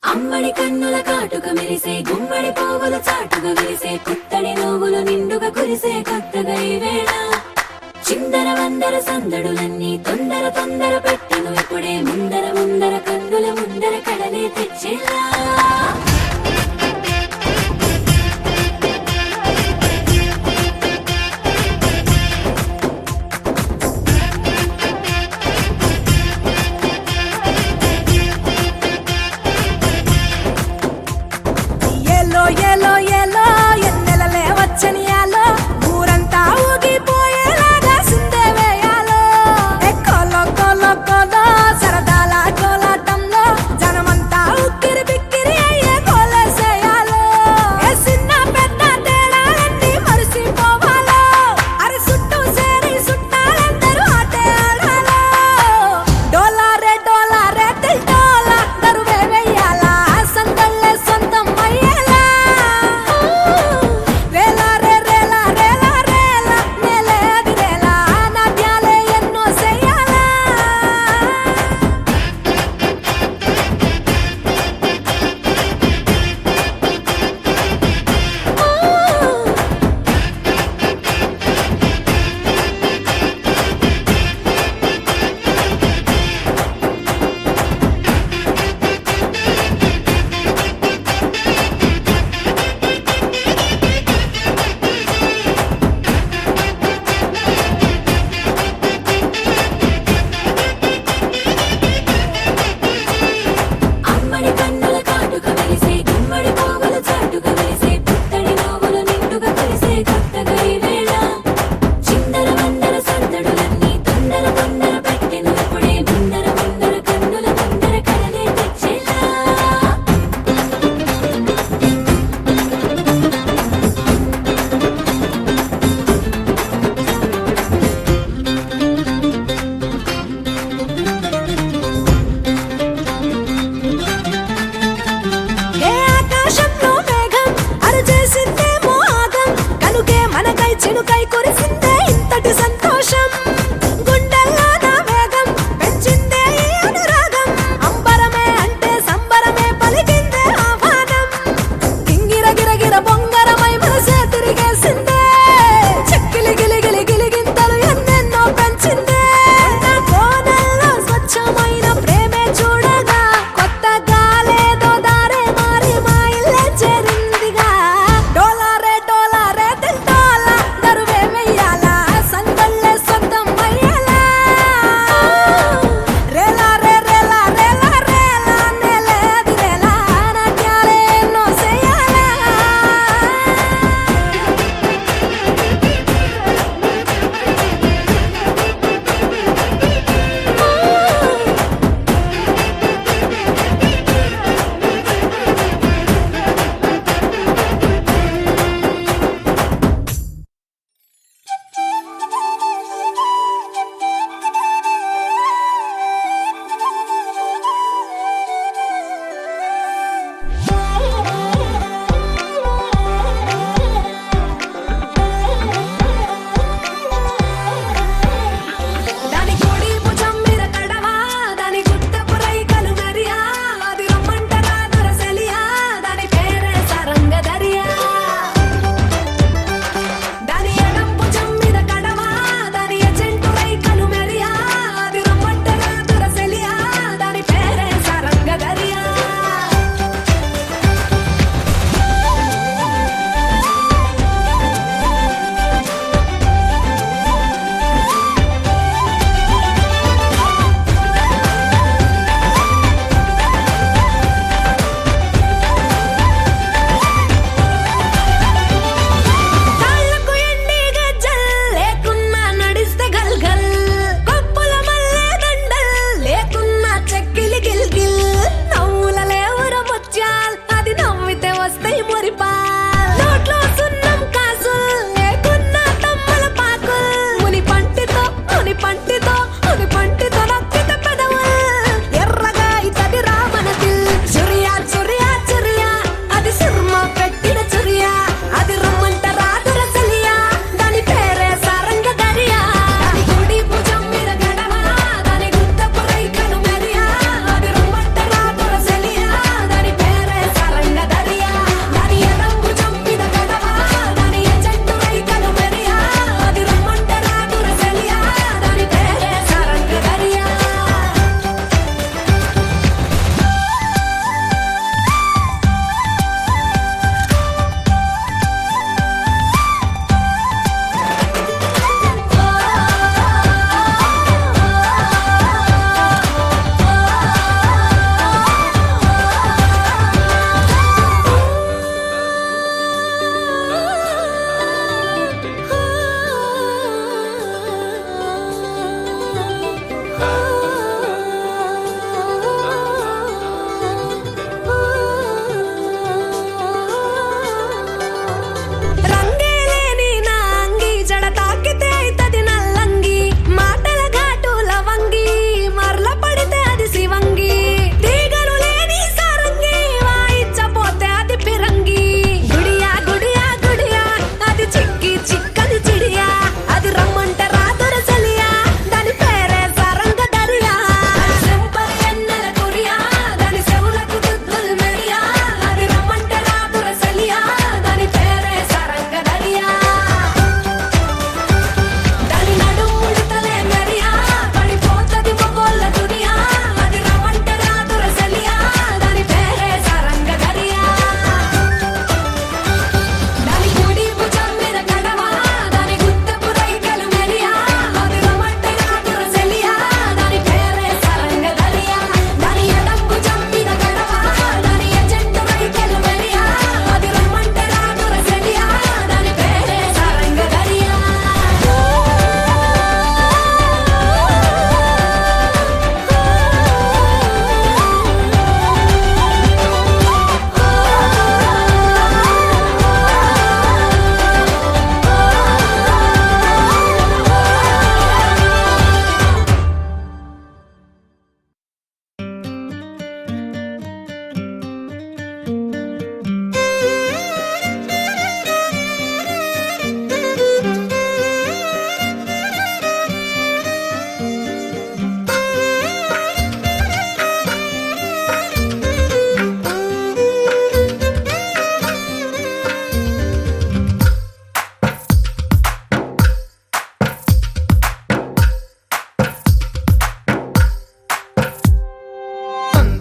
అమ్మడి కన్నుల కాటుక మెరిసే గుమ్మడి పోగులు చాటుగా విరిసే కొత్తడి నవ్వులు నిండుగా కురిసే కొత్తగా ఈ వేళ చిందర వందర సందడులన్నీ తొందర తొందర పెట్టను ఇప్పుడే ముందర ముందర కన్నుల ముందర కడలే తెచ్చేలా సరదాల కోలాటంలో జనమంతా ఉక్కిరి బిక్కిరి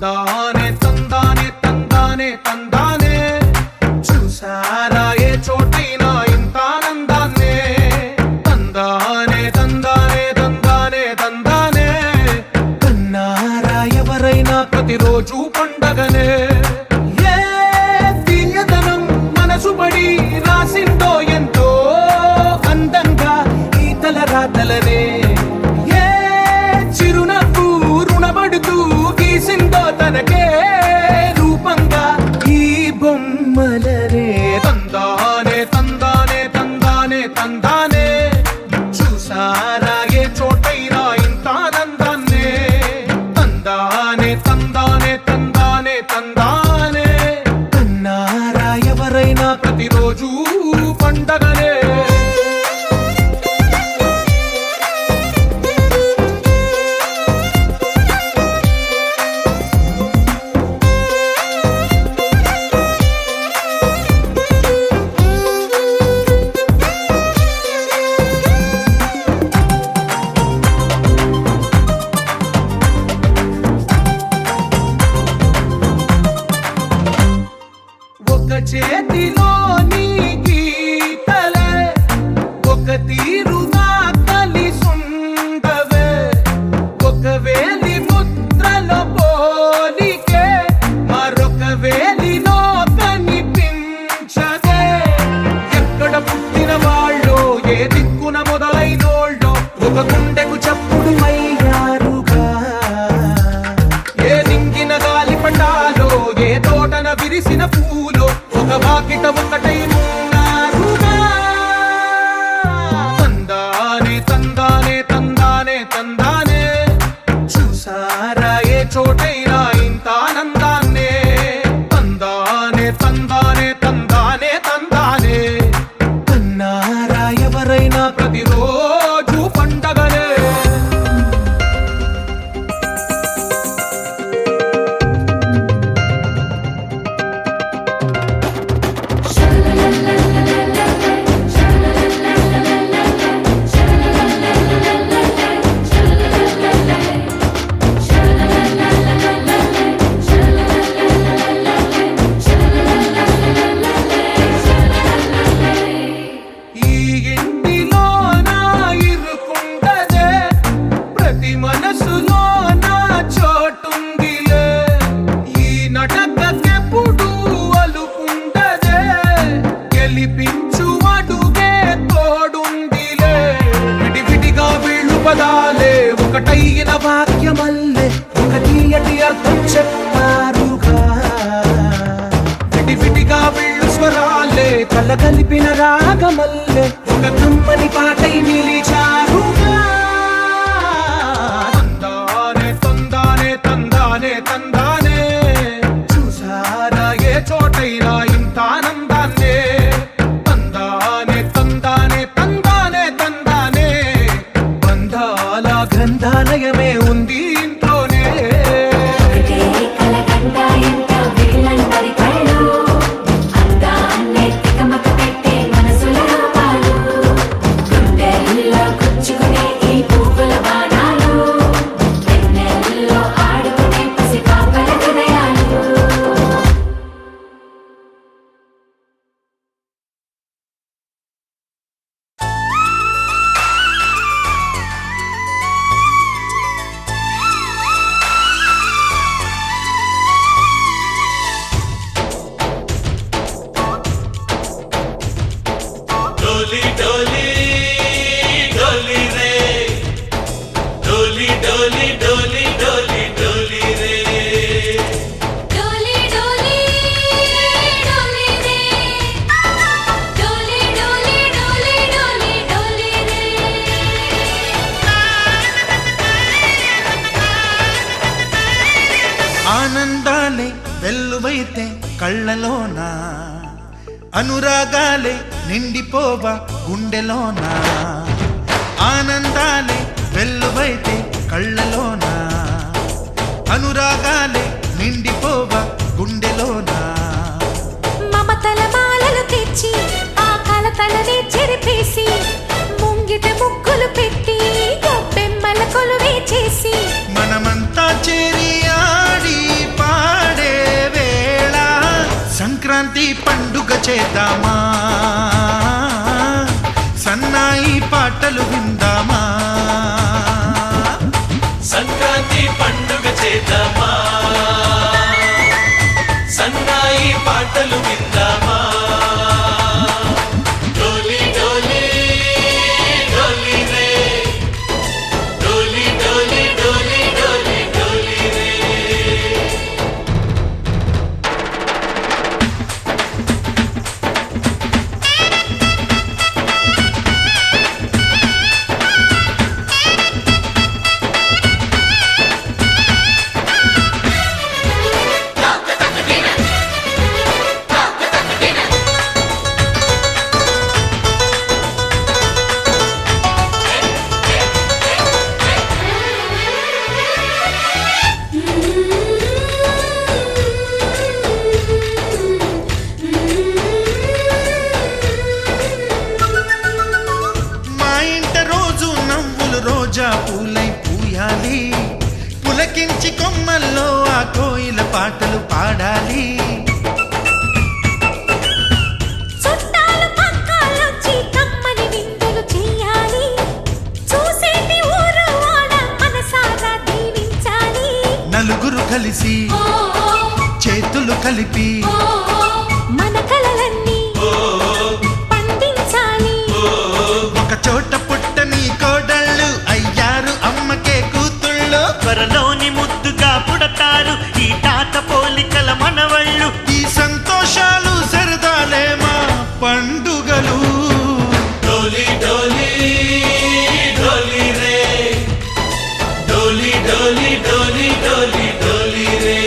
తందానే తందానే తందానే తందానే చూసారా ఏ చోటైనా ఇంత ఆనందాన్నే తందానే తందానే తందానే తందానే కన్నారా ఎవరైనా ప్రతిరోజు పండగనే ఏ తీయదనం మనసు పడి రాసిందో ఎంతో అందంగా ఈ తలరాతలనే ఏ చిరునవ్వు రుణపడుతూ గీసిందో తనకే రూపంగా ఈ బొమ్మలనే తందానే తందానే తందానే తందానే చూసారా ఏ చోటైనా ఇంత ఆనందాన్నే తందానే తందానే తందానే తందానే కన్నారా ఎవరైనా ప్రతిరోజు పండగనే ఒక చేతిలో నీ గీతలే ఒక తీరుగా కలిసుండవే ఒక వేలి ముద్రలో పోలికే మరొక వేలిలో కనిపించదే ఎక్కడ పుట్టిన వాళ్ళో ఏ దిక్కున మొదలైనోళ్ళో ఒక గుండెకు చప్పుడు అయ్యారుగా ఏ దింగిన గాలి పటాలో ఏ తోటన విరిసిన పూలో ఒక వాకిట ఒకటై ఉన్నారుగా తందానే తందానే తందానే తందానే చూసారా ఏ చోటైనా ఇంత ఆనందాన్నే తందానే తందానే తందానే తందానే కన్నారా ఎవరైనా ప్రతిరోజు పండగనే ఈ ఇంటిలో నా ఇరుకుండదే ప్రతి మనసులో నా చోటుందిలే ఈ నటకెప్పుడు అలుకుండదే గెలిపించు అడుగే తోడుందిలే విడివిడిగా వీళ్ళు పదాలే ఒకటైన వాక్యమల్లే ఒక తీయటి అర్థం చెప్పారుగా విడివిడిగా వీళ్ళు స్వరాలే కల కలిపిన రాగమల్లే ఒక కమ్మని పాటై నిలిచారుగా తందానే తందానే తందానే తందానే చూసారా ఏ చోటైనా ఇంత ఆనందాన్నే తందానే తందానే తందానే తందానే బంధాల గ్రంథాలయమే ఉంది ఇంట్లోనే ఒకటే కలకండ ఎంత వీళ్ళందరి కళ్ళు అందాన్నే తికమక పెట్టే మనసుల రూపాలు గుండెల్లో గుచ్చుకునే ఈ పువ్వుల బాణాలు వెన్నెల్లో ఆడుకునే పసిపాపల హృదయాలు डोली डोली डोली रे डोली डोली डोली डोली डोली रे डोली डोली डोली रे डोली डोली डोली डोली डोली रे ఆనందాలే వెల్లువైతే కళ్ళలోనా అనురాగాలే నిండిపోవా గుండెలోనా ఆనందాలే వెల్లువైతే కళ్ళలోనా అనురాగాలే నిండిపోవా గుండెలోనా మమతల మాలలు తెచ్చి ఆ కలతలనే చెరిపేసి ముంగిట ముగ్గులు పెట్టి గొప్పెమ్మల కొలువే చేసి మనమంతా చేరి ఆడి చేద్దామా, సన్నాయి పాటలు విందామా, సంక్రాంతి పండుగ చేద్దామా, సన్నాయి పాటలు విందామా. డోలి డోలి డోలి రే, డోలి డోలి డోలి డోలి డోలి రే. మా ఇంట రోజు నవ్వులు రోజా పూలై పూయాలి, పులకించి కొమ్మల్లో ఆ కోయిల పాటలు పాడాలి. చుట్టాలు పక్కాలొచ్చి కమ్మని విందులు చెయ్యాలి, చూసేటి ఊరు వాడ మనసారా దీవించాలి. నలుగురు కలిసి చేతులు కలిపి మన కలలన్నీ పండించాలి. ఒక చోట పుట్టని కోడళ్ళు అయ్యారు అమ్మకే కూతుళ్ళు, త్వరలోని ముద్దుగా పుడతారు ఈ తాత పోలికల మనవళ్ళు. ఈ సంతోషాలు సరదాలే మా పండుగలు. డోలి డోలి డోలి రే, డోలి డోలి డోలి డోలి డోలి రే.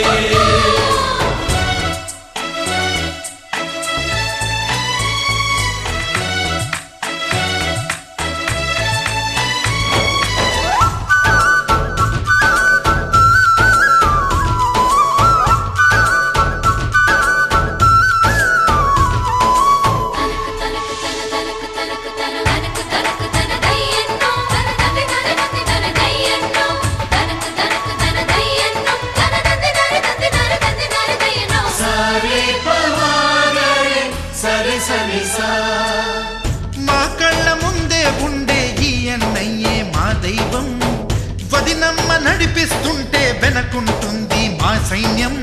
మా కళ్ళ ముందే ఉండే ఈ అన్నయ్యే మా దైవం, వదినమ్మ నడిపిస్తుంటే వెనకుంటుంది మా సైన్యం.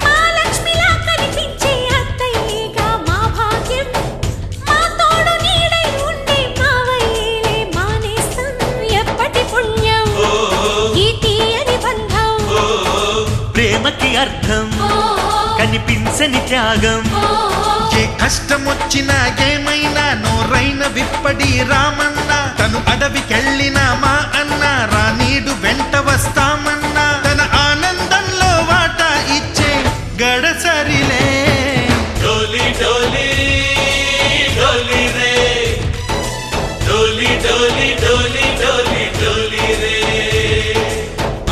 మా లక్ష్మిలా కనిపించే అత్తయ్యేగా మా భాగ్యం, మా తోడు నీడై ఉండే మావయ్యేలే మా నేస్తం. ఎప్పటి పుణ్యం ఈ తీయని బంధం, ప్రేమకి అర్థం కనిపించని త్యాగం. ఏ కష్టం వచ్చినా ఏమైనా నోరైన విప్పడి రామన్న, తను అడవికెళ్ళిన మా అన్న రానీడు వెంట వస్తామన్నా, తన ఆనందంలో వాటా ఇచ్చే గడసరిలే. డోలి డోలి డోలి రే, డోలి డోలి డోలి డోలి డోలి రే.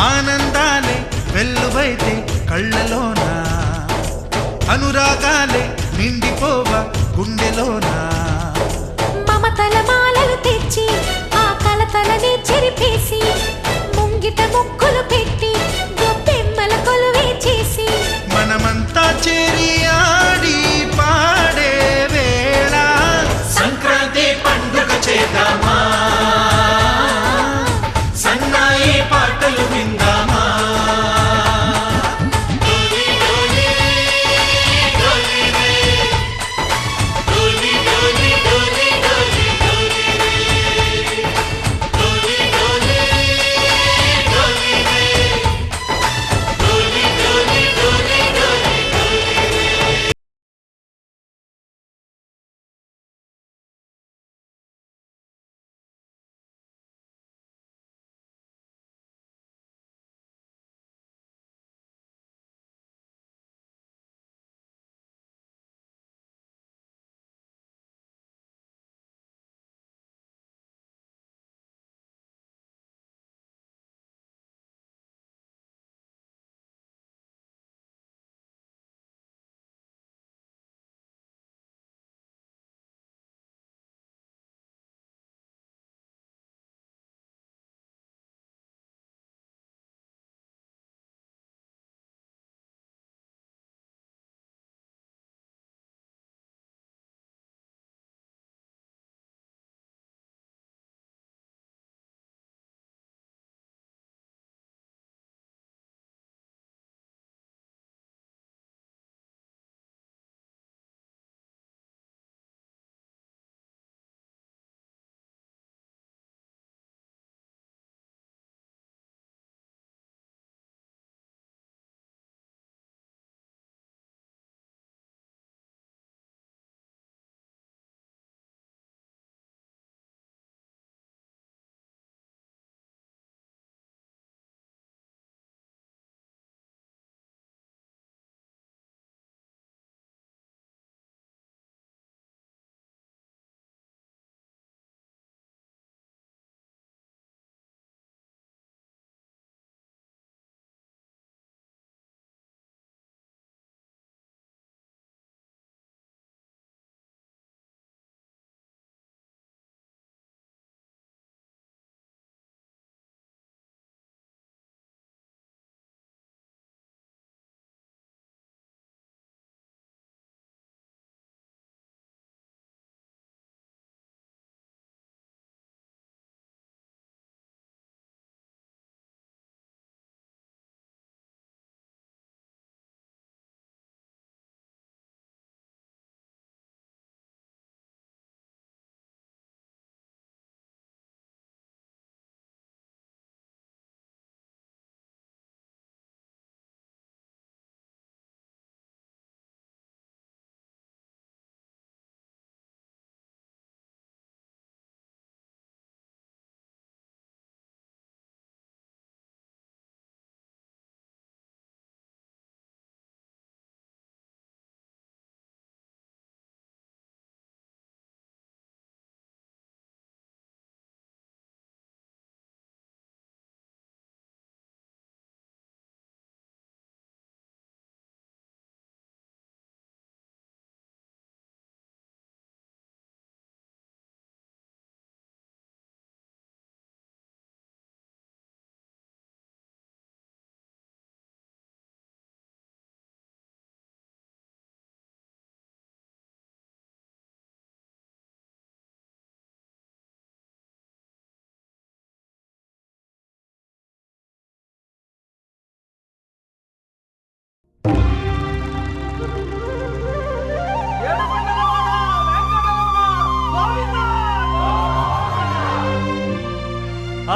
ఆనందాలే వెల్లువైతే కళ్ళలోన, అనురాగాలే నిండిపోవ గుండెలోన. మమతల మాలలు తెచ్చి ఆ కలతల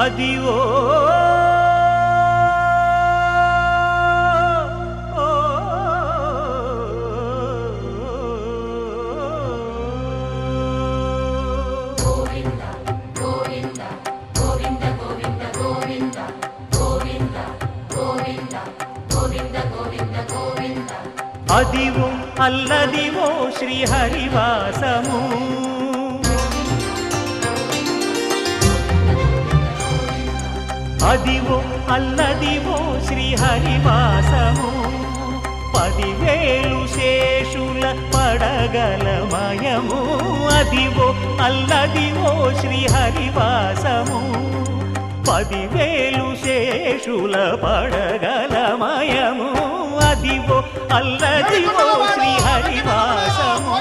అదివో అదివో అల్లదివో శ్రీహరివాసము అదివో అల్లదివో శ్రీహరివాసము 10,000 శేషుల పడగలమయము అదివో అల్లదివో శ్రీహరివాసము 10,000 శేషుల పడగలమయము అదివో అల్లదివో శ్రీహరివాసము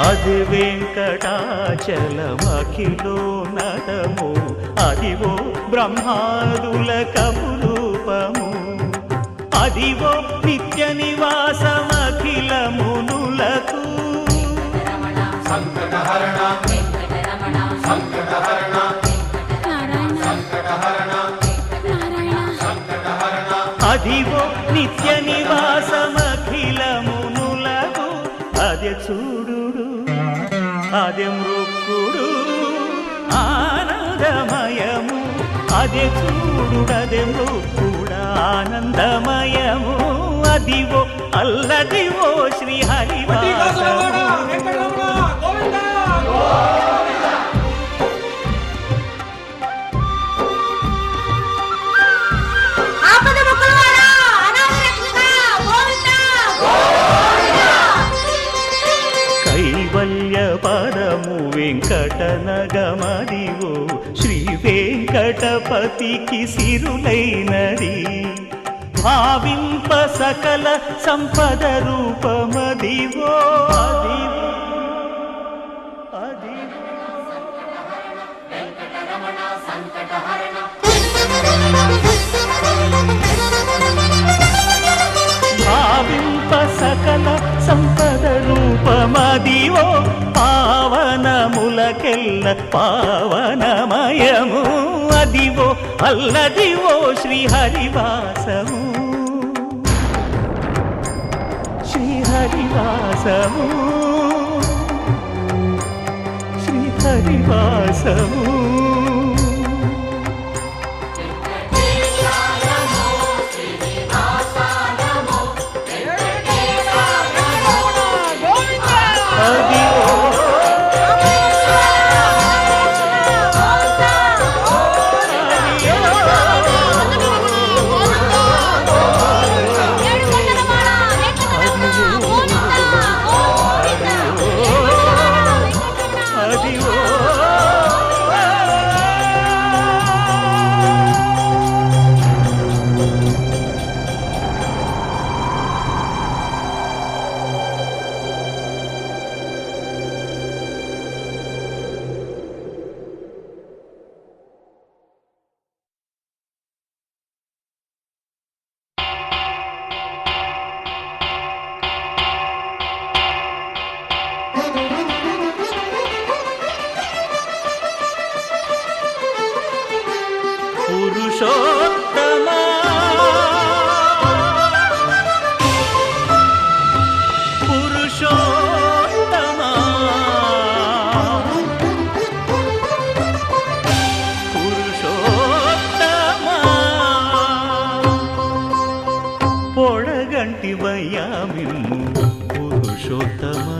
అది వెంకటాచలమఖిలో నటము అదివో బ్రహ్మాదుల కపురూపము అదివో నిత్య నివాసమఖిల మునులకు సంకటహరణ సంకటహరణ సంకటహరణ సంకటహరణ అదివో నిత్య నివాసమఖిల మునులకు అదే చూడు అదే మృక్కుడు ఆనందమయము అదే చూడు అదే మృక్కుడు ఆనందమయము అదివో అల్లదివో శ్రీహరివాసము కైవల్య పదము వెంకటనగమదివో శ్రీ వెంకటపతికి సిరులైనది భావింప సకల సంపద రూపమదివో అదివో అదివో భావింప సకల సంపద రూపమదివో పావనములకెల్ల పావనమయము అదివో అల్లదివో శ్రీహరివాసము శ్రీహరివాసము శ్రీహరివాసము పురుషోత్తమా పురుషోత్తమా పురుషోత్తమా పొడగంటి మయ్యామిమ్ము పురుషోత్తమా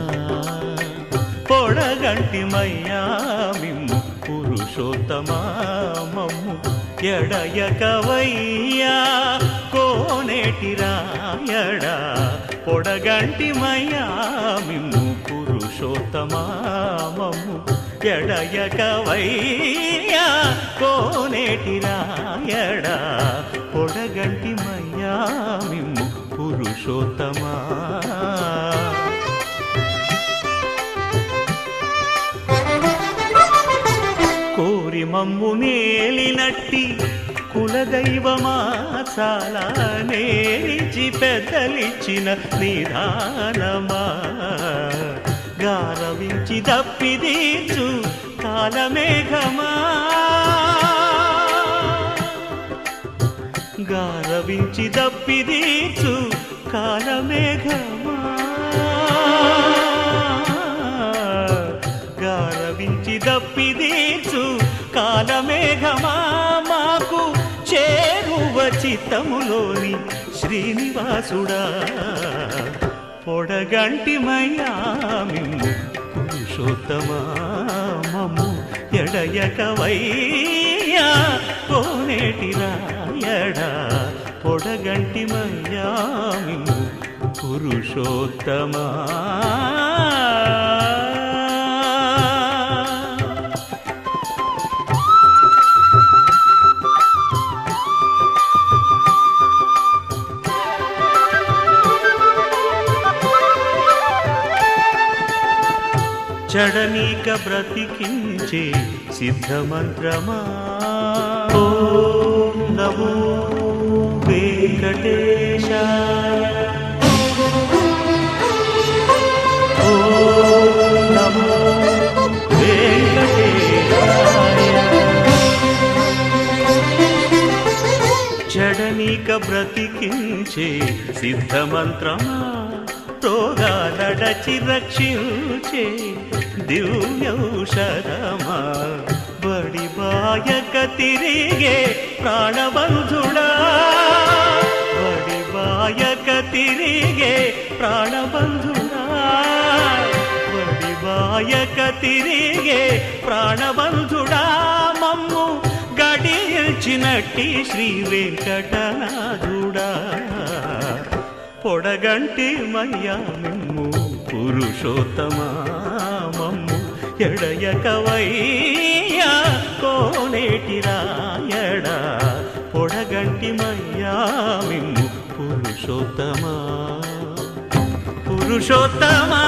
పొడగంటి మయ్యామిమ్ము పురుషోత్తమా మమ్ము ఎడయకవయ్యా కోనేటి రాయడా పొడగంటి మయ్యామిమ్ము పురుషోత్తమా మమ్ము ఎడయకవయ్యా కోనేటి రాయడా పొడగంటి మయ్యామిమ్ము పురుషోత్తమా కోరి మమ్ము నేలినట్టి కులదైవమా చాలా నేరిచి పెద్దలిచ్చిన నిదానమా గారవించి దప్పిదీర్చు కాలమేఘమా గారవించి దప్పిదీర్చు కాలమేఘమా గారవించి దప్పిదీర్చు కాలమేఘమా మాకు చేరువ చిత్తములోని శ్రీనివాసుడా పొడగంటిమయ్యా మిమ్ము పురుషోత్తమా మమ్ము ఎడయకవయ్యా కోనేటి రాయడా పొడగంటిమయ్యా మిమ్ము పురుషోత్తమా చడనీక బ్రతికించే సిద్ధమంత్రమా ఓం నమో వెంకటేశాయ ఓం నమో వెంకటేశాయ చడనీక బ్రతికించే సిద్ధమంత్రమా రోగాలడచి రక్షించే దివ్యౌషధమా బడి బాయక తిరిగే ప్రాణబంధుడా బడి బాయక తిరిగే ప్రాణబంధుడా బడి బాయక తిరిగే ప్రాణబంధుడా మమ్ము గడిచినట్టి శ్రీ వెంకటనాథుడా పొడగంటి మయ్యా మిమ్ము పురుషోత్తమా మమ్ము ఎడయకవయ్యా కోనేటి రాయడా పొడగంటి మయ్యా మిమ్ము పురుషోత్తమా పురుషోత్తమా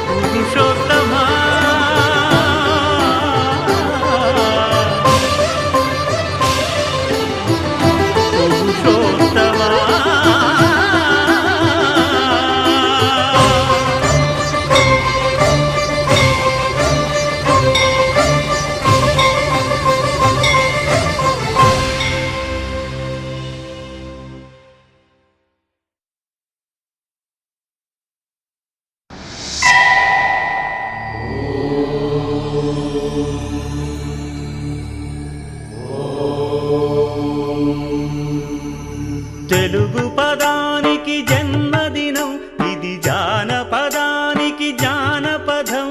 పురుషోత్తమా తెలుగు పదానికి జన్మదినం ఇది జానపదానికి జానపదం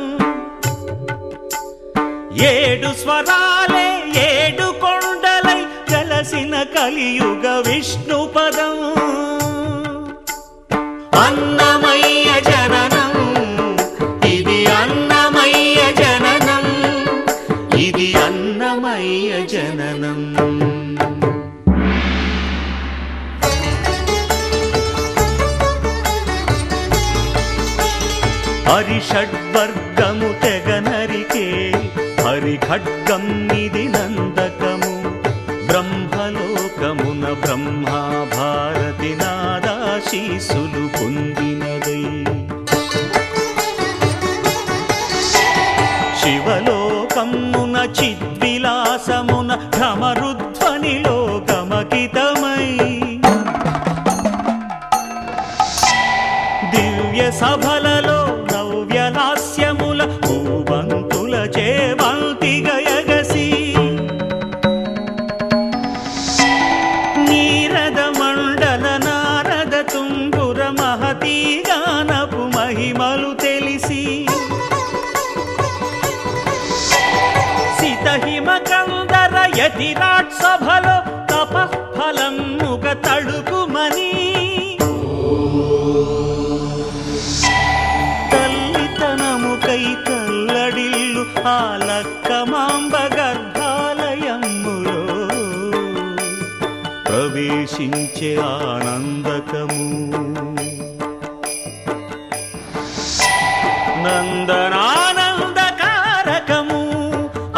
ఏడు స్వరాలే ఏడు కొండలై కలసిన కలియుగ విష్ణు పదం అన్నమయ్య జననం ఇది అన్నమయ్య జననం ఇది అన్నమయ్య జననం హరిషడ్వర్గము తెగనరికే హరిఖడ్గం ఇది నందకము బ్రహ్మలోకమున బ్రహ్మా భారతి నాదాశీసులు పొందినదై శివలోకమున చిద్విలాసమున భ్రమరుధ్వనిలో గమకితమై దివ్య సభలలో నవ్యలాస్యముల భూవంతుల చేవంతి గయగసి నీరద మండల నారద తుంగుర మహతీ గానపు మహిమలు తెలిసి సితహిమ కందర యతిరాట్ సభలో తపఃఫలం ముగ తడుకుమని తల్లితనముకై తల్లడిల్లు ఆ లక్కమాంబ గర్భాలయములో ప్రవేశించే ఆనందకము అందనానందకారకము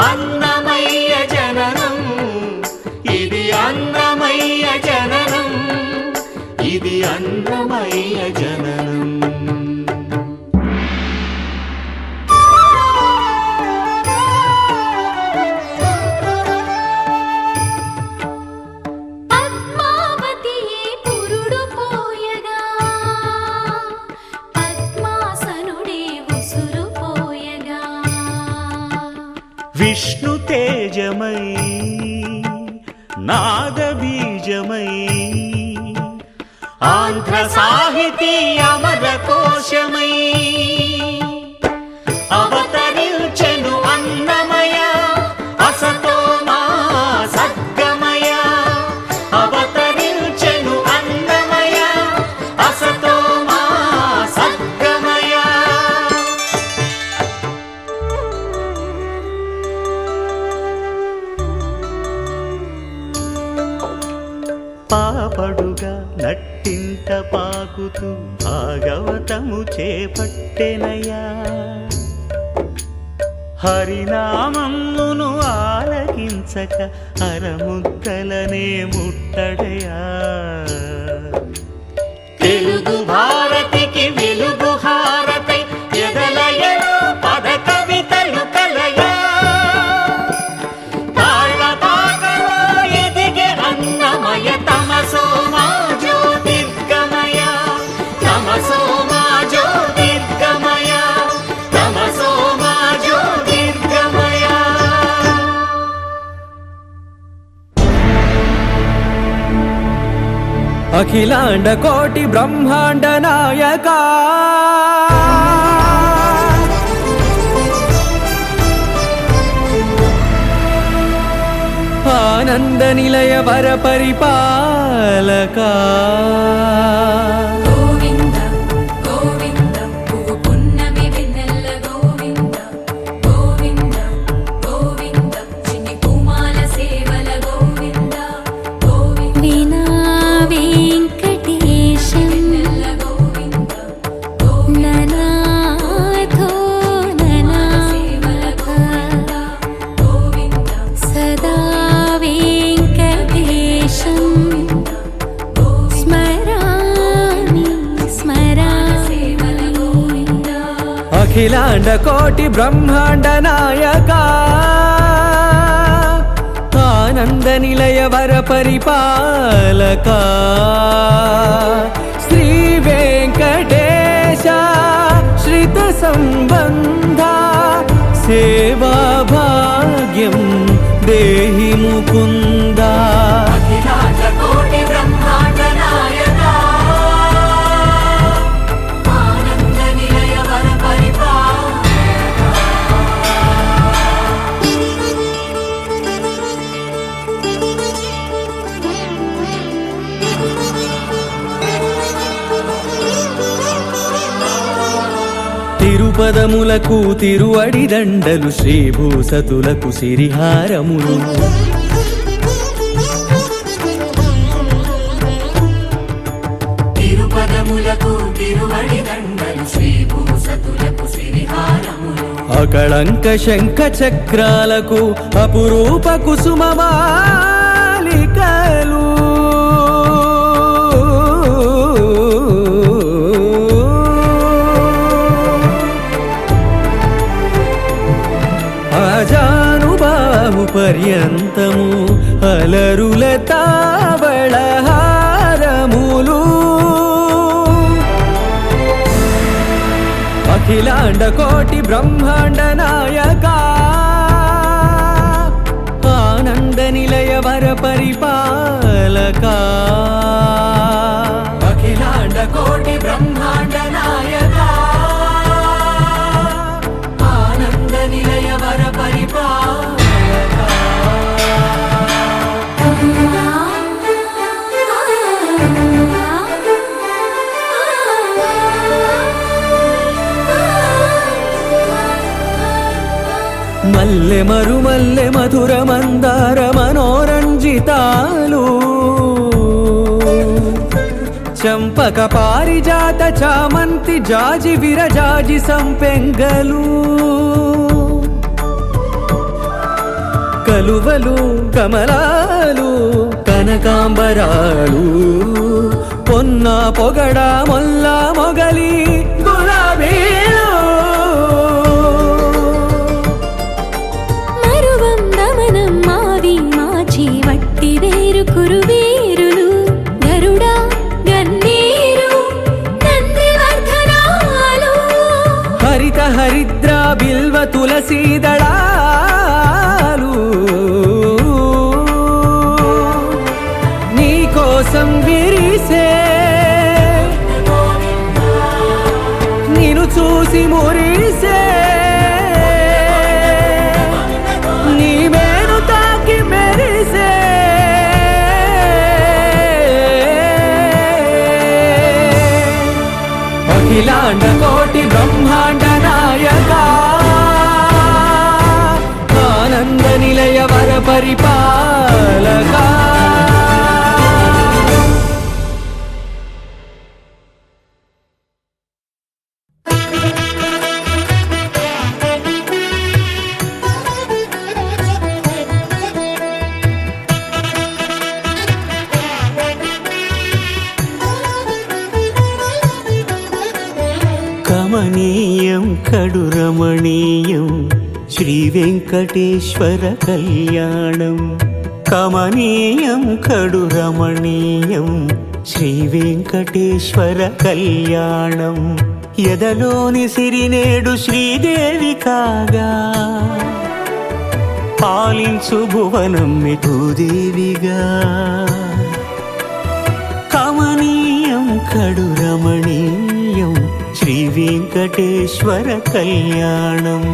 అన్నమయ్య జననం, ఇది అన్నమయ్య జననం, ఇది అన్నమయ్య జననం. పద్మావతియే పురుడు పోయగా, పద్మాసనుడే ఉసురు పోయగా, విష్ణు తేజమై నాదబీజమై ఆంధ్ర సాహితీ అమర కోశమై అవతరించెను అన్నమయ అసతో మా సద్గమయ, అవతరించెను అన్నమయ అసతో మా సద్గమయ. పాపడుగా నట్టింట పాకుతూ భాగవతము చేపట్టెనయ్యా, హరినామమును ఆలకించక అరముద్దలనే ముట్టడయా. తెలుగు భారతికి వెలుగు హారతై ఎదలయలు పద కవితలు కలయా, తాళపాకలో ఎదిగే అన్నమయ తమసో మా జ్యోతిర్గమయ, తమసో మా జ్యోతిర్గమయ, తమసో మా జ్యోతిర్గమయ. అఖిలాండ కోటి బ్రహ్మాండ నాయక, ఆనంద నిలయ వర పరిపాలక, గోవింద గోవింద పువ్వు పున్నమి వెన్నెల గోవింద, గోవింద గోవింద చిన్ని పూమాల సేవల గోవింద, గోవింద వినా వెంకటేశం వెన్నెల గోవింద, గోవింద ననాథో సేవల గోవింద, ననాథ గోవింద సదా వెంకటేశం స్మరామి స్మరామి. సేవల గోవింద. అఖిలాండ కోటి బ్రహ్మాండ నాయక, ఆనంద నిలయ వర పరిపాలక, శ్రీ వెంకటేశ శ్రిత సంబంధ సేవా భాగ్యం దేహి ముకుంద. అఖిలాండ కోటి బ్రహ్మాండ నాయక, ఆనంద నిలయ వర పరిపాలక. తిరుపదములకు తిరువడి దండలు, శ్రీభూసతులకు సిరిహారములు, తిరుపదములకు తిరువడి దండలు, శ్రీభూసతులకు సిరిహారములు, అకళంక శంఖ చక్రాలకు అపురూప కుసుమమాలికలు, ఆజానుబాహు పర్యంతము అలరుల తావళహారములు, అఖిలాండ కోటి బ్రహ్మాండ నాయక, ఆనంద నిలయ వర పరిపాలక, అఖిలాండ కోటి బ్రహ్మాండ నాయక, ఆనంద నిలయ వర పరిపాలక. మల్లె మరుమల్లె మధుర మందార మనోరంజితాలు, చంపక పారిజాత చామంతి జాజి విరజాజి సంపెంగలు కలువలు కమలాలు కనకాంబరాలు పొన్న పొగడ మొల్ల మొగలి గులాబీలు మరువం దమనం మావి మాచి వట్టి వేరు కురువీరులు గరుడ గన్నీరు నందివర్ధనాలు హరిత హరిద్ర బిల్వ తులసీదళాలు నీ కోసం విరిసే నిన్ను చూసి మురిసే నీ మేను తాకి మెరిసే అఖిలాండ కోటి బ్రహ్మాండ నాయక ఆనంద నిలయ వర పరిపాలక కమనీయం కడురమణీయం శ్రీ వెంకటేశ్వర కళ్యాణం కమనీయం కడురమణీయం శ్రీ వెంకటేశ్వర కళ్యాణం ఎదలోని సిరినేడు శ్రీదేవి కాగా పాలించు భువనం భూదేవిగా కమనీయం కడురమణీయం శ్రీ వెంకటేశ్వర కళ్యాణం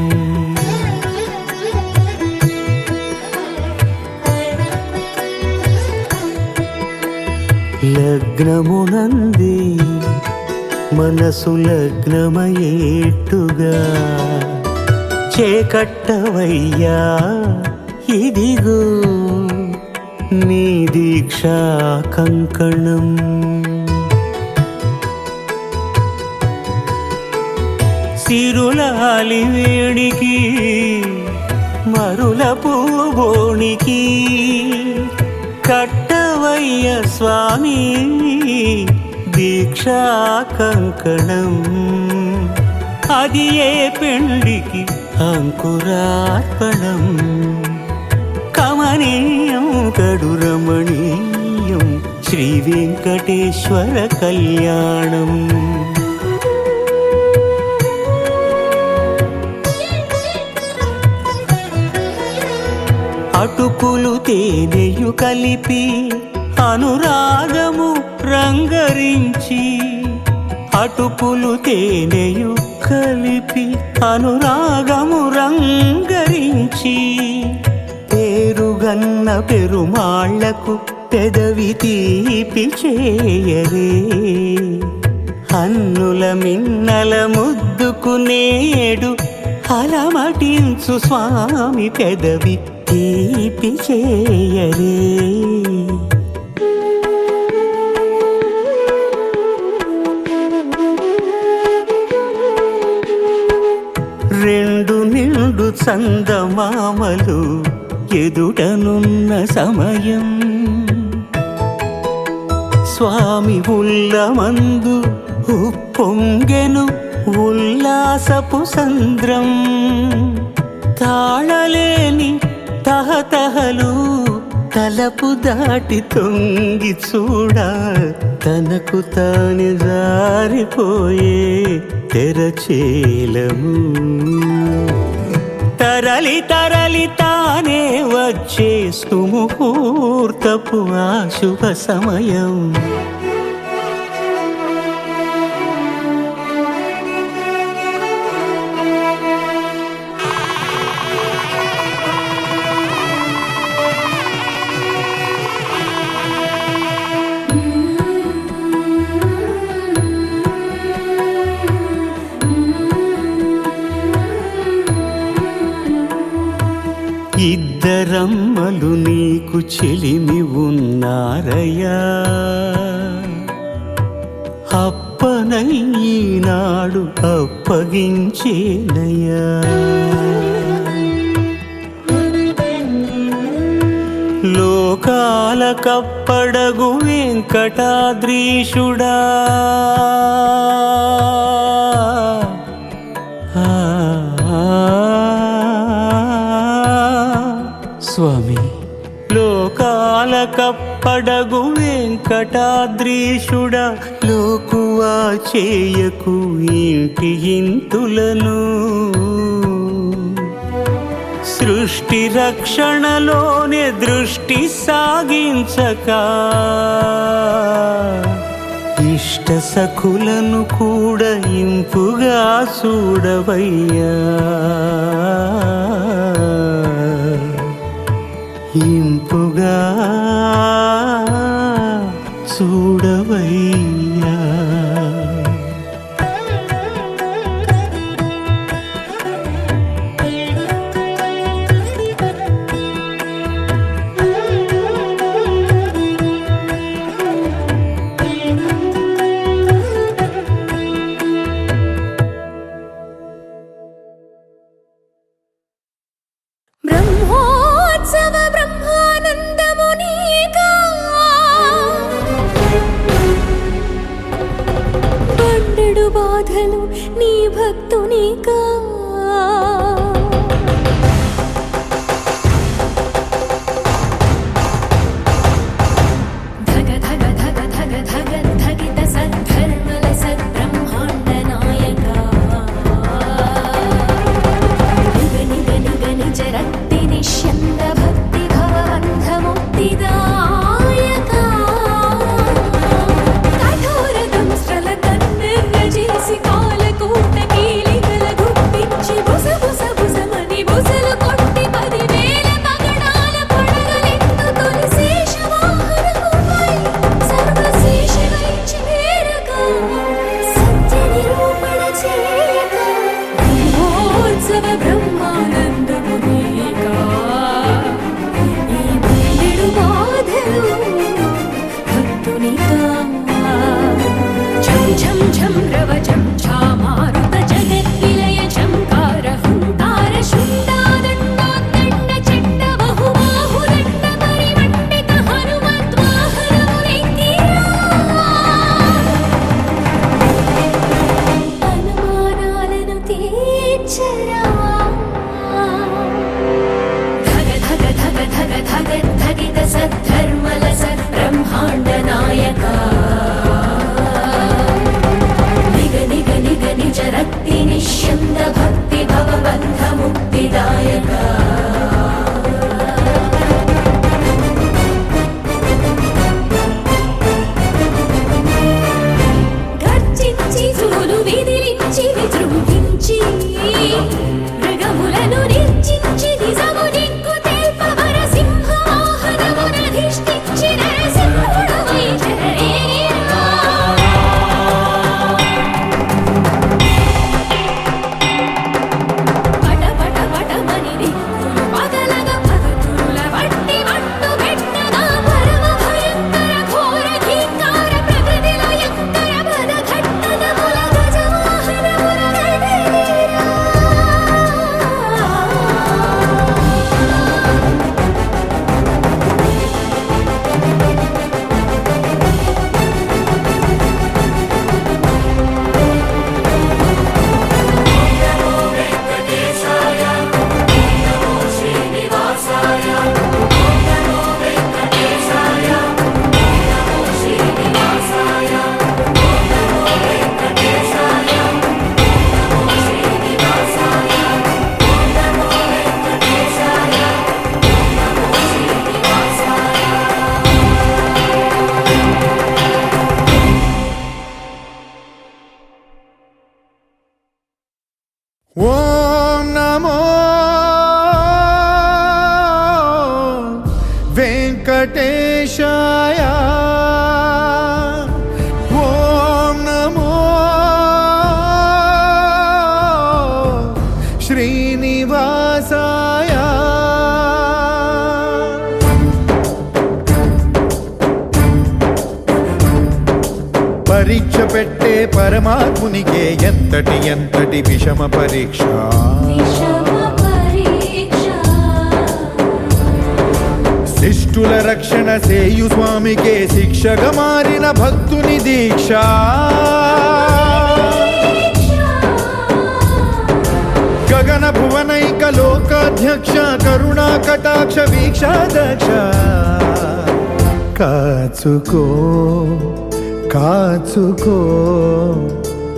లగ్నమునందే మనసు లగ్నమయేట్టుగా చేకట్టవయ్యా ఇదిగో నీ దీక్షా కంకణం సిరులాలి వేడికి మరుల పూబోనికి కట్టవయ్య స్వామి దీక్షా కంకణం అది ఏ పెండికి అంకురార్పణం కమనీయం కడురమణీయం శ్రీ వెంకటేశ్వర కళ్యాణం అటుకులు తేనెయు కలిపి అనురాగము రంగరించి అటుకులు తేనెయు కలిపి అనురాగము రంగరించి పేరుగన్న పెరుమాళ్లకు పెదవి తీపి చేయరే అన్నుల మిన్నల ముద్దుకు నేడు అలమటించు స్వామి పెదవి తీపి చేయరే రెండు నిండు చందమామలు ఎదుటనున్న సమయం స్వామి ఉల్లమందు ఉప్పొంగెను ఉల్లాసపు సంద్రం తాళలేని తహతహలు తలపు దాటి తొంగి చూడ తనకు తాను జారిపోయే తెరచేలము తరలి తరలి తానే వచ్చే సుముహూర్తపు ఆ శుభ సమయం ఇద్దరమ్మలు నీకు చెలిమి ఉన్నారయ్యా అప్పనయ్యినాడు అప్పగించేనయ్యా. లోకాల కప్పడగు వెంకటాద్రీషుడా స్వామి. లోకాల కప్పడగు వెంకటాద్రీషుడా లోకువా చేయకు ఇంటి ఇంతులను. సృష్టి రక్షణలోనే దృష్టి సాగించక ఇష్ట సఖులను కూడా ఇంపుగా చూడవయ్యా. ఇంపుగా చూడవయ్యా. బ్రహ్మోత్సవ బ్రహ్మానందము నీకా బండెడు బాధలు నీ భక్తునికా. ధగ ధగ ధగ ధగ ధగ ధగిత సద్ధర్మల సద్బ్రహ్మాండ నాయకా. నిగ నిగ నిగ నిజ రక్తి నిష్యంద భక్తి భవబంధ ముక్తిదాయకా. కఠోర దంస్ట్రల కన్నెర్ర చేసి కాలకూట కీలికల గుప్పించి బుస బుస బుసమని బుసలు కొట్టి 10,000 పగడాల పడగలెత్తు తొలి శేషవాహనముపై సర్వశేషమై చేరగా సత్య నిరూపణ చేయగా. బ్రహ్మోత్సవ బ్రహ్మానందము నీకా ఈ బండెడు బాధలు భక్తునికా. ఝం ఝం ఝం రవజం ఝామారుత జగద్విలయ ఝంకార హుంకార శృందాదండోద్దండ చండ బహుబాహుదండ పరిమండిత హనుమద్వాహనమునెక్కిరా. అనుమానాలను తీర్చరా. ధగ ధగ ధగ ధగ ధగ ధగిత సద్ధర్మల సద్బ్రహ్మాండ నాయకా. నిగ నిగ నిగ నిజ రక్తి నిష్యంద భక్తి భవబంధ ముక్తిదాయకా. గర్జించి జూలు విదిలించి విజృంభించి మృగములను నిర్జించి నిజము నిగ్గు తెల్ప వరసింహ వాహనమునధిష్ఠించి నరసింహుడవై చెలరేగిరా. పట పట పటమని దిక్కులు పగలగ భక్తుల వట్టి మట్టు పెట్టగా పరమ భయంకర ఘోర ఘీంకార ప్రకృతిలో యంకర పద ఘట్టనముల గజవాహనమున నడిరేరా. ఓం నమో వెంకటేశాయ. ఓం నమో శ్రీనివాసాయ. పరీక్ష పెట్టే పరమాత్మునికే ఎంతటి ఎంతటి విషమ పరీక్ష. విషమ పరీక్ష శిష్టుల రక్షణ సేయు స్వామికే శిక్షగా మారిన భక్తుని దీక్ష. గగన భువనైక లోకాధ్యక్ష కరుణా కటాక్ష వీక్షాదక్ష. కాచుకో కాచుకో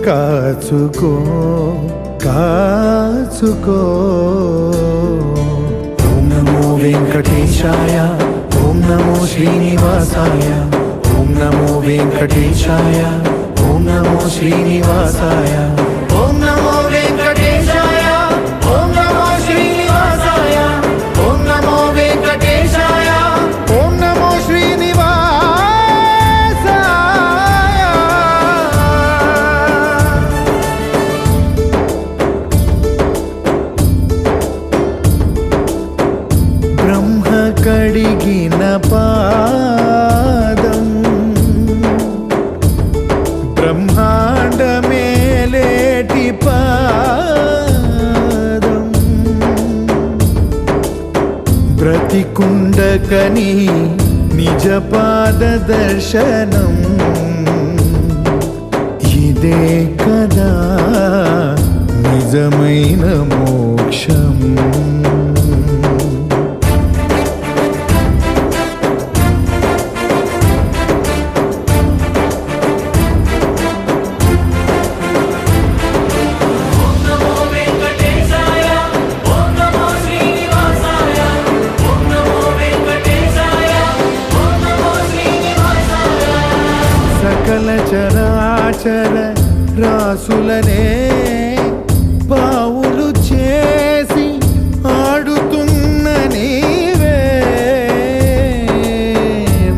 కాచుకో కాచుకో. ఓం నమో వెంకటేశాయ, ఓం నమో శ్రీనివాసాయ, ఓం నమో వెంకటేశాయ, ఓం నమో శ్రీనివాసాయ, ఓం నమో వెంకటేశాయ, ఓం నమో శ్రీనివాసాయ, ఓం నమో వెంకటేశాయ, ఓం నమో శ్రీనివాసాయ. బ్రహ్మ కడిగిన పాదం బ్రహ్మాండ మేలేటి పాదం. బ్రతికుండకని నిజ పాద దర్శనం. ఇదే కదా నిజమైన మోక్షం. సకల చరాచర రాసులనే పావులు చేసి ఆడుతున్న నీవే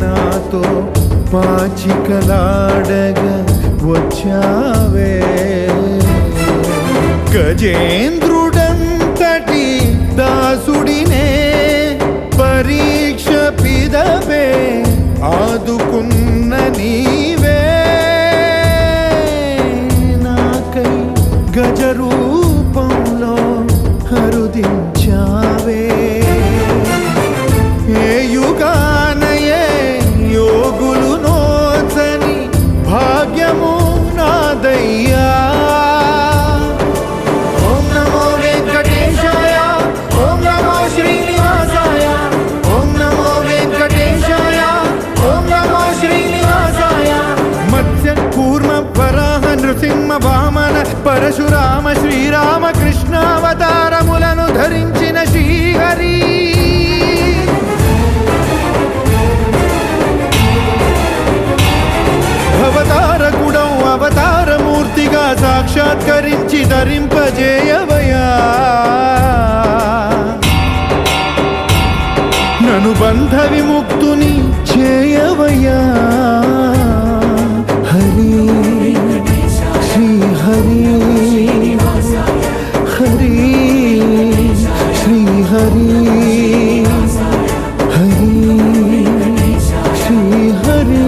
నాతో పాచికలాడగా వచ్చావే. గజేంద్రుడంతటి దాసుడినే పరీక్ష పిదవే ఆదుకున్న నీవే. నాకై గజ రూపంలో హరుదించావే. ఏ యుగానయే యోగులు నోచని భాగ్యము నాదయ్యా. ఓం నమో వెంకటేశాయ, ఓం నమో శ్రీనివాసాయ, ఓం నమో వెంకటేశాయ, ఓం నమో శ్రీనివాసాయ. మత్స్య కూర్మ వరాహ నృసింహ వామన పరశురామ శ్రీరామ కృష్ణావతారములను ధరించిన శ్రీహరి. అవతారకుడౌ అవతారమూర్తిగా సాక్షాత్కరించి ధరింపజేయవయా. నను బంధ విముక్తుని చేయవయ్యా. హరి శ్రీ హరి హరి శ్రీ హరి హరి శ్రీ హరి.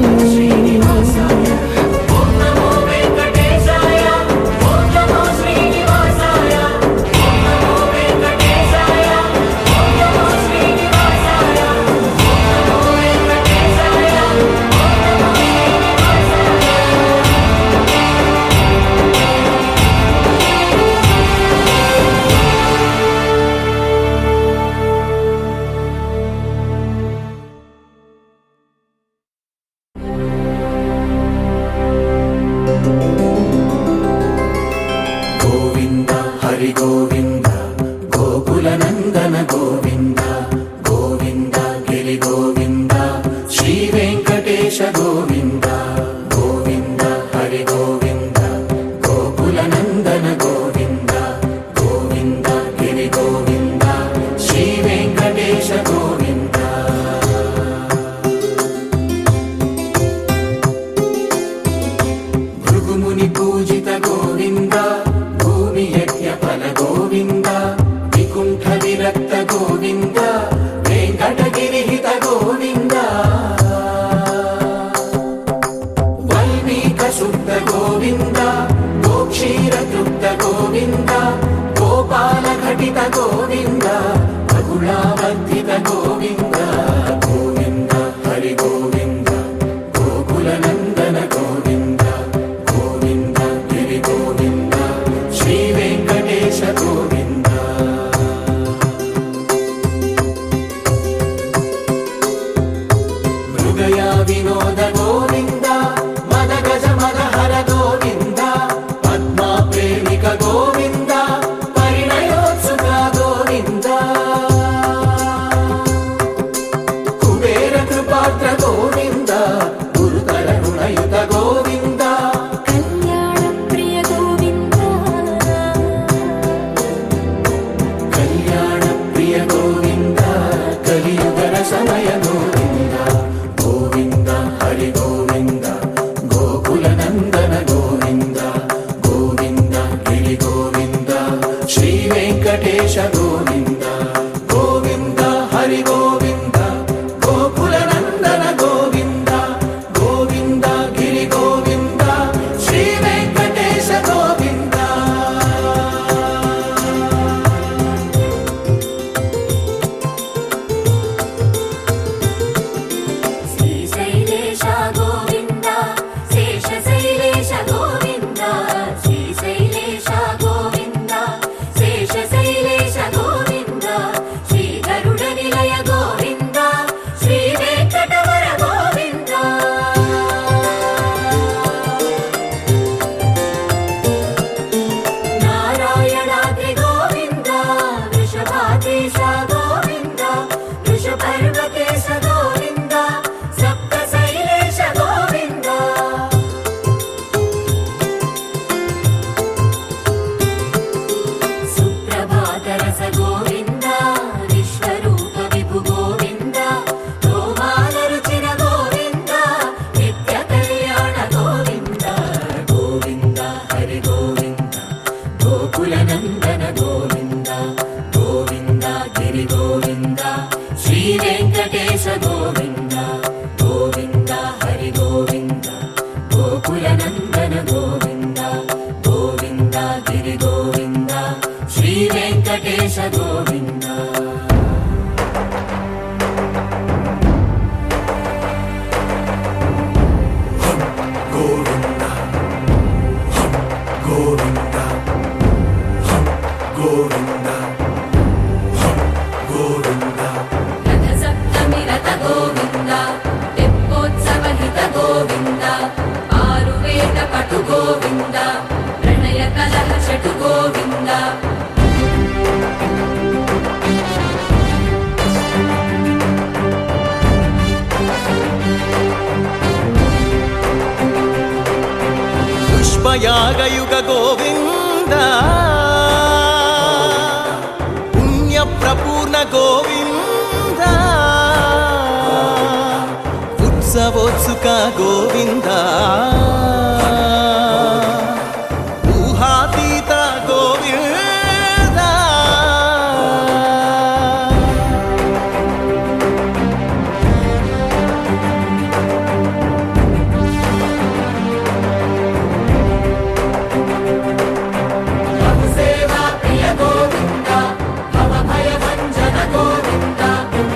గోవింద గోకుల నందన గోవింద గోవింద గిరి గోవింద శ్రీ వెంకటేశ గోవింద శ్రీశైలేశ గోవింద శేషశైలేశ గోవింద శ్రీశైలేశ గోవింద శేషశైలేశ గోవింద శ్రీ గరుడ నిలయ గోవింద శ్రీ వెంకటవర గోవింద నారాయణాద్రి గోవింద వృషభాదేశ గోవింద వృషపర్వతేశ గోవింద సప్త శైలేశ గోవింద సుప్రభాతరస గోవింద విశ్వరూప విభు గోవింద గోమాల రుచిన గోవింద నిత్య కళ్యాణ గోవింద గోవింద హరి గోవింద గోకుల నందన గోవింద గోవింద గిరి గోవింద శ్రీ వెంకటేశ గోవింద గోవింద హరి గోవింద గోకుల నందన గోవింద గోవింద గిరి గోవింద శ్రీ వెంకటేశ గోవింద గోవింద గోవింద గోవింద గోవింద రథ సప్తమి రథ గోవింద తెప్పోత్సవ హిత గోవింద ఆరువేద పటు గోవింద ప్రణయ కలహ షటు గోవింద పుష్పయాగయుగ గోవింద పుణ్య ప్రపూర్ణ గోవింద ఉత్సవోత్సుక గోవింద ఊహాతీత గోవింద సేవా ప్రియ గోవింద భవ భయ భంజన గోవింద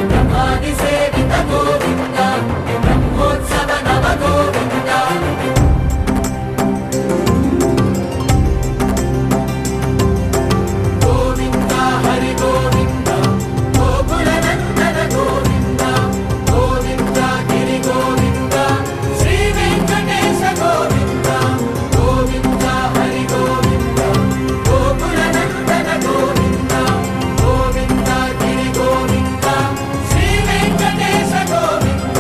బ్రహ్మాది సేవిత గోవింద బ్రహ్మోత్సవ నవ గోవింద గోవింద హరి గోవింద గోకుల నందన గోవింద గోవింద గిరి గోవింద శ్రీ వెంకటేశ గోవింద గోవింద హరి గోవింద గోకుల నందన గోవింద గోవింద గిరి గోవింద శ్రీ వెంకటేశ గోవింద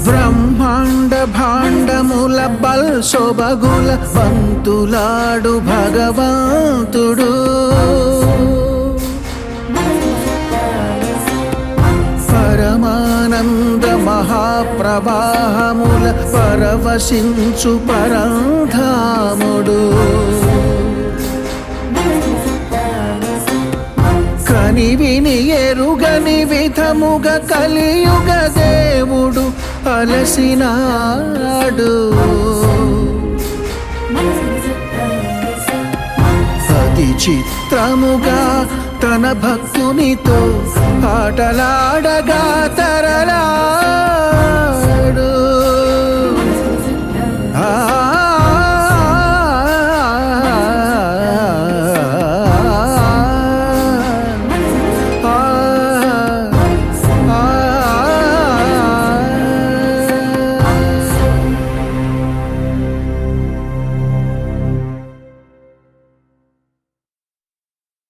బ్రహ్మాండ భాండముల బల్ శోభగుల పంతులాడు భగవంతుడు పరమానంద మహాప్రవాహముల పరవశించు పరంధాముడు కని విని ఎరుగని విధముగ కలియుగ దేవుడు అలసినాడు అతి చిత్రముగా తన భక్తునితో ఆటలాడగా